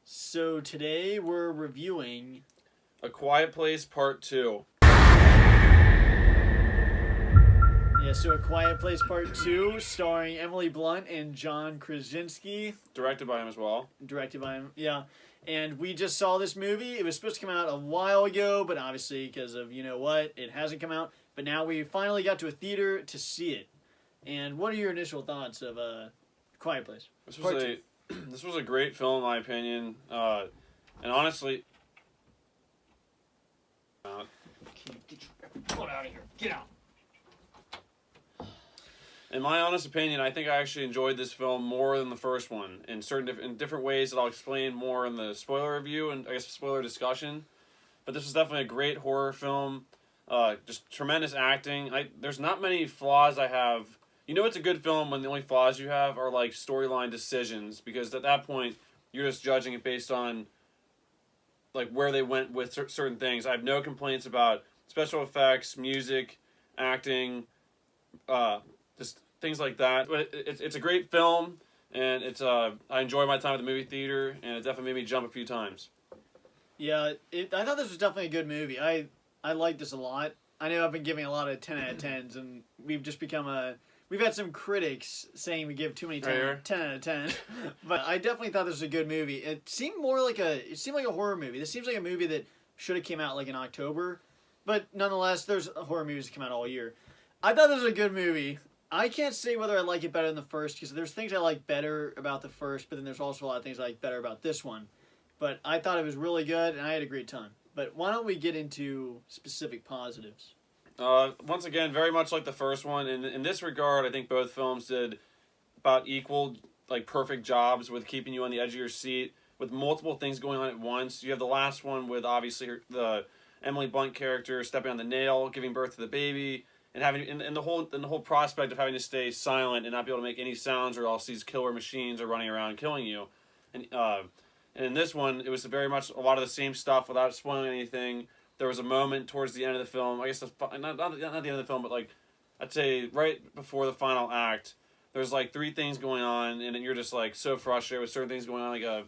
So today we're reviewing. A Quiet Place Part 2. Yeah, so A Quiet Place Part 2, starring Emily Blunt and John Krasinski. Directed by him as well. Directed by him, yeah. And we just saw this movie. It was supposed to come out a while ago, but obviously, because of you know what, it hasn't come out. But now we finally got to a theater to see it. And what are your initial thoughts of Quiet Place? This was a great film in my opinion. And honestly, Get your butt out of here. Get out. in my honest opinion, I think I actually enjoyed this film more than the first one in different ways that I'll explain more in the spoiler review and I guess spoiler discussion. But this was definitely a great horror film. Just tremendous acting. There's not many flaws I have. You know it's a good film when the only flaws you have are like storyline decisions, because at that point you're just judging it based on like where they went with certain things. I have no complaints about special effects, music, acting, just things like that. But it's a great film, and I enjoy my time at the movie theater, and it definitely made me jump a few times. Yeah, I thought this was definitely a good movie. I liked this a lot. I know I've been giving a lot of 10 out of 10s, and we've just become we've had some critics saying we give too many 10 out of 10. But I definitely thought this was a good movie. It seemed like a horror movie. This seems like a movie that should have came out like in October. But nonetheless, there's horror movies that come out all year. I thought this was a good movie. I can't say whether I like it better than the first, because there's things I like better about the first, but then there's also a lot of things I like better about this one. But I thought it was really good, and I had a great time. But why don't we get into specific positives? Once again, very much like the first one. In this regard, I think both films did about equal, like perfect jobs with keeping you on the edge of your seat, with multiple things going on at once. You have the last one with obviously the Emily Blunt character stepping on the nail, giving birth to the baby, and having and the whole prospect of having to stay silent and not be able to make any sounds, or else these killer machines are running around killing you. And in this one, it was very much a lot of the same stuff without spoiling anything. There was a moment towards the end of the film, I guess not the end of the film, but like I'd say right before the final act, there's like three things going on, and you're just like so frustrated with certain things going on.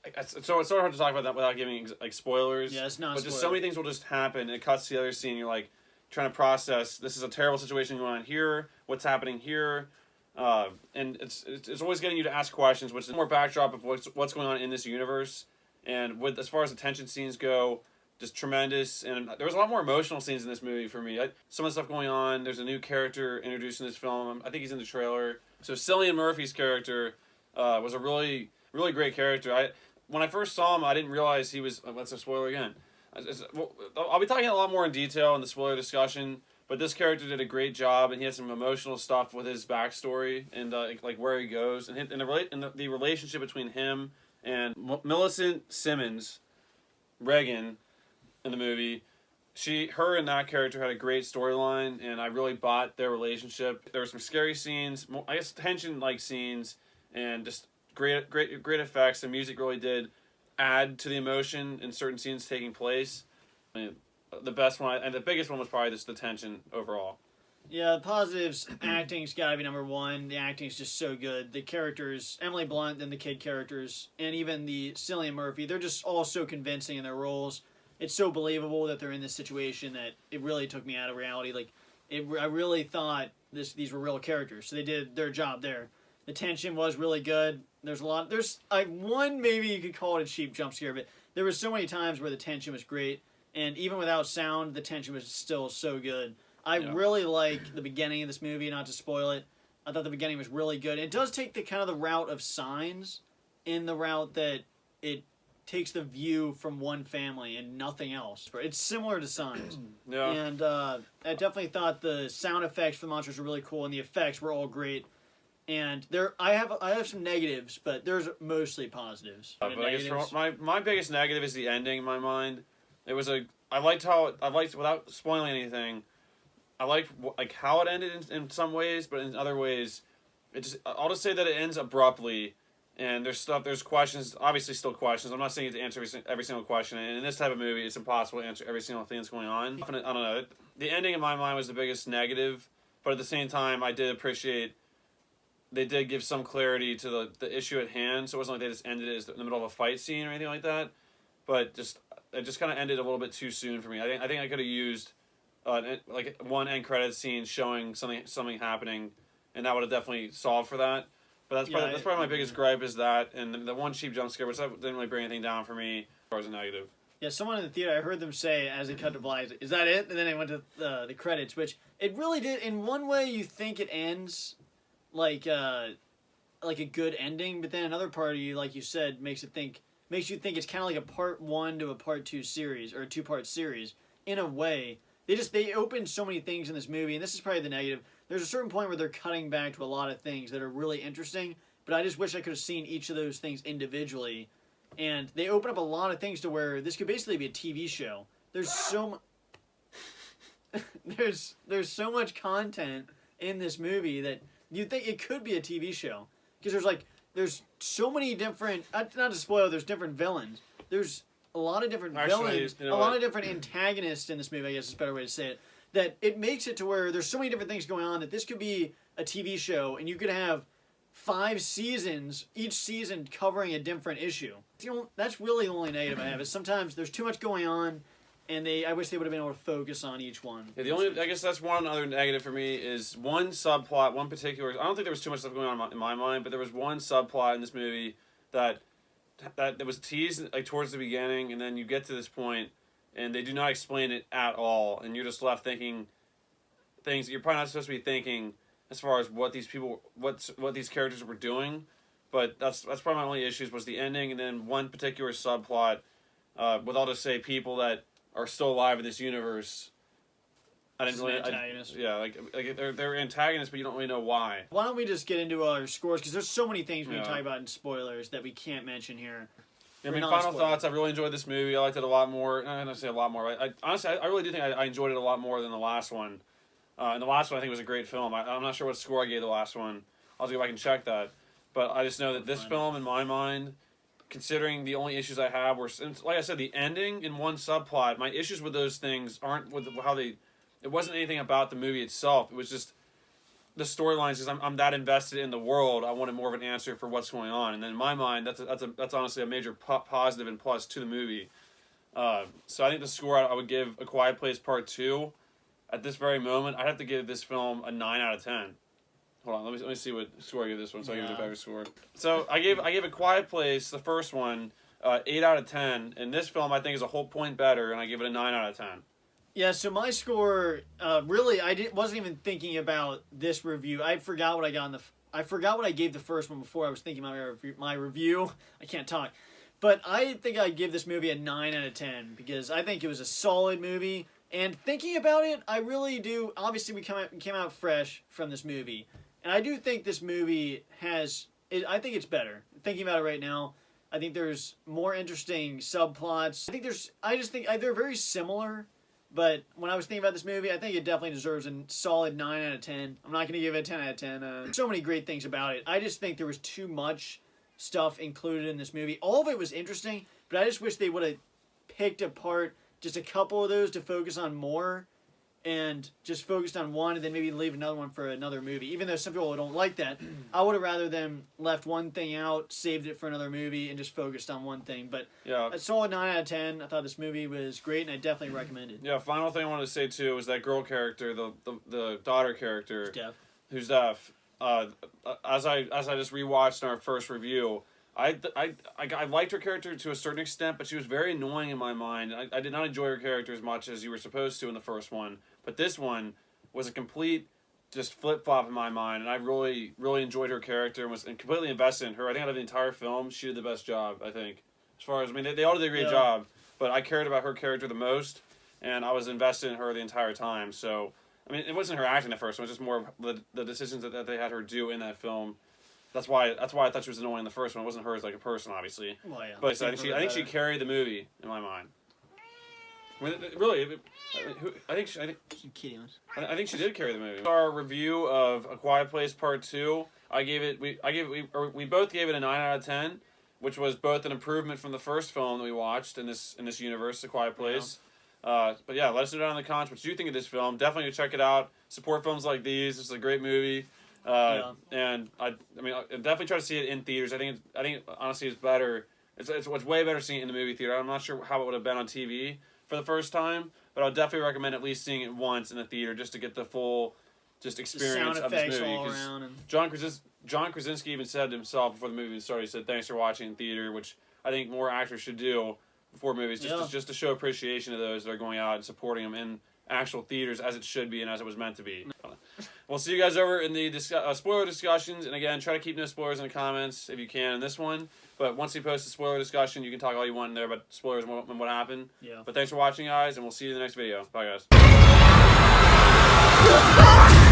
It's so hard to talk about that without giving like spoilers. Yeah, it's not. But just so many things will just happen. It cuts to the other scene. You're like trying to process. This is a terrible situation going on here. What's happening here? And it's always getting you to ask questions, which is more backdrop of what's going on in this universe. And with as far as the tension scenes go, just tremendous. And there was a lot more emotional scenes in this movie for me. Some of the stuff going on. There's a new character introduced in this film. I think he's in the trailer. So Cillian Murphy's character was a really, really great character. When I first saw him, I didn't realize he was. That's a spoiler again. I'll be talking a lot more in detail in the spoiler discussion. But this character did a great job, and he had some emotional stuff with his backstory and like where he goes, and the relationship between him and Millicent Simmons, Reagan, in the movie. Her and that character had a great storyline, and I really bought their relationship. There were some scary scenes, I guess tension-like scenes, and just great effects. The music really did add to the emotion in certain scenes taking place. The best one and the biggest one was probably just the tension overall. Yeah, positives. Acting's got to be number one. The acting's just so good. The characters, Emily Blunt and the kid characters, and even the Cillian Murphy, they're just all so convincing in their roles. It's so believable that they're in this situation that it really took me out of reality. Like, I really thought these were real characters, so they did their job there. The tension was really good. There's one, maybe you could call it a cheap jump scare, but there were so many times where the tension was great. And even without sound, the tension was still so good. I really like the beginning of this movie, not to spoil it. I thought the beginning was really good. It does take the route of Signs, in the route that it takes the view from one family and nothing else. It's similar to Signs. Yeah. And I definitely thought the sound effects for the monsters were really cool, and the effects were all great. And I have some negatives, but there's mostly positives. But I guess my biggest negative is the ending in my mind. I liked without spoiling anything, I liked like how it ended in some ways, but in other ways, I'll just say that it ends abruptly, and there's questions, obviously still questions. I'm not saying to answer every single question, and in this type of movie, it's impossible to answer every single thing that's going on. I don't know. The ending in my mind was the biggest negative, but at the same time, I did appreciate they did give some clarity to the issue at hand, so it wasn't like they just ended it in the middle of a fight scene or anything like that. But it just kind of ended a little bit too soon for me. I think I could have used like one end credits scene showing something happening, and that would have definitely solved for that. But that's probably my biggest gripe is that, and the one cheap jump scare, which didn't really bring anything down for me as far as a negative. Yeah, someone in the theater, I heard them say as they cut to black, "Is that it?" And then they went to the credits, which it really did. In one way, you think it ends like a good ending, but then another part of you, like you said, makes you think it's kind of like a part 1 to a part 2 series or a 2-part series. In a way, they opened so many things in this movie, and this is probably the negative. There's a certain point where they're cutting back to a lot of things that are really interesting, but I just wish I could have seen each of those things individually. And they open up a lot of things to where this could basically be a TV show. There's so there's so much content in this movie that you think it could be a TV show, because there's so many different, not to spoil, there's different villains. There's a lot of different villains, a lot of different antagonists in this movie, I guess is a better way to say it, that it makes it to where there's so many different things going on that this could be a TV show, and you could have 5 seasons, each season covering a different issue. That's really the only negative I have, is sometimes there's too much going on, and I wish they would have been able to focus on each one. Yeah, I guess that's one other negative for me is one subplot, one particular. I don't think there was too much stuff going on in my mind, but there was one subplot in this movie that was teased like towards the beginning, and then you get to this point, and they do not explain it at all, and you're just left thinking things that you're probably not supposed to be thinking as far as what these characters were doing. But that's probably my only issues was the ending, and then one particular subplot with I'll just say people that are still alive in this universe. I didn't really. They're antagonists, but you don't really know why. Why don't we just get into our scores? Because there's so many things we can talk about in spoilers that we can't mention here. I mean, final thoughts. I really enjoyed this movie. I liked it a lot more. I'm not say a lot more. Honestly, I really do think I enjoyed it a lot more than the last one. And the last one I think was a great film. I'm not sure what score I gave the last one. I'll have to go back and check that. But I just know that this film, in my mind, considering the only issues I have were, like I said, the ending and one subplot. My issues with those things aren't with how they. It wasn't anything about the movie itself. It was just the storylines. Because I'm that invested in the world, I wanted more of an answer for what's going on. And then in my mind, that's honestly a major positive and plus to the movie. So I think the score I would give A Quiet Place Part 2. At this very moment, I'd have to give this film a 9 out of 10. Hold on, let me see what score I give this one. So I give it a better score. So I gave A Quiet Place, the first one, 8 out of 10, and this film I think is a whole point better, and I give it a 9 out of 10. Yeah, so my score, really, wasn't even thinking about this review. I forgot what I gave the first one before I was thinking about my review. I can't talk. But I think I'd give this movie a 9 out of 10, because I think it was a solid movie. And thinking about it, I really do. Obviously, we came out fresh from this movie, and I do think this movie I think it's better. Thinking about it right now, I think there's more interesting subplots. I just think they're very similar, but when I was thinking about this movie, I think it definitely deserves a solid 9 out of 10. I'm not going to give it a 10 out of 10. So many great things about it. I just think there was too much stuff included in this movie. All of it was interesting, but I just wish they would have picked apart just a couple of those to focus on more, and just focused on one and then maybe leave another one for another movie. Even though some people don't like that, I would have rather them left one thing out, saved it for another movie, and just focused on one thing. But yeah, a solid 9 out of 10. I thought this movie was great, and I definitely recommend it. Yeah, final thing I wanted to say too was that girl character, the daughter character, who's deaf. As I just rewatched in our first review, I liked her character to a certain extent, but she was very annoying in my mind. I did not enjoy her character as much as you were supposed to in the first one. But this one was a complete just flip-flop in my mind, and I really, really enjoyed her character and was completely invested in her. I think out of the entire film, she did the best job, I think. As far as, I mean, they all did a great job, but I cared about her character the most, and I was invested in her the entire time. So, I mean, it wasn't her acting the first one, it was just more of the decisions that they had her do in that film. That's why I thought she was annoying in the first one. It wasn't her as like a person, obviously. Well, yeah. But I think she carried the movie in my mind. I mean, really, I think she did carry the movie. Our review of A Quiet Place Part 2, we both gave it a 9 out of 10, which was both an improvement from the first film that we watched in this universe, A Quiet Place. Yeah. But yeah, let us know down in the comments what you think of this film. Definitely go check it out. Support films like these. This is a great movie. And I mean, I definitely try to see it in theaters. I think honestly it's better. It's way better seeing it in the movie theater. I'm not sure how it would have been on TV for the first time, but I would definitely recommend at least seeing it once in the theater just to get the full experience of this movie. All around and... John Krasinski even said himself before the movie started, he said, "Thanks for watching in theater," which I think more actors should do before movies, just to show appreciation to those that are going out and supporting them in actual theaters as it should be and as it was meant to be. We'll see you guys over in the spoiler discussions, and again, try to keep no spoilers in the comments if you can in this one. But once we post the spoiler discussion, you can talk all you want in there about spoilers and what happened. Yeah. But thanks for watching, guys, and we'll see you in the next video. Bye, guys.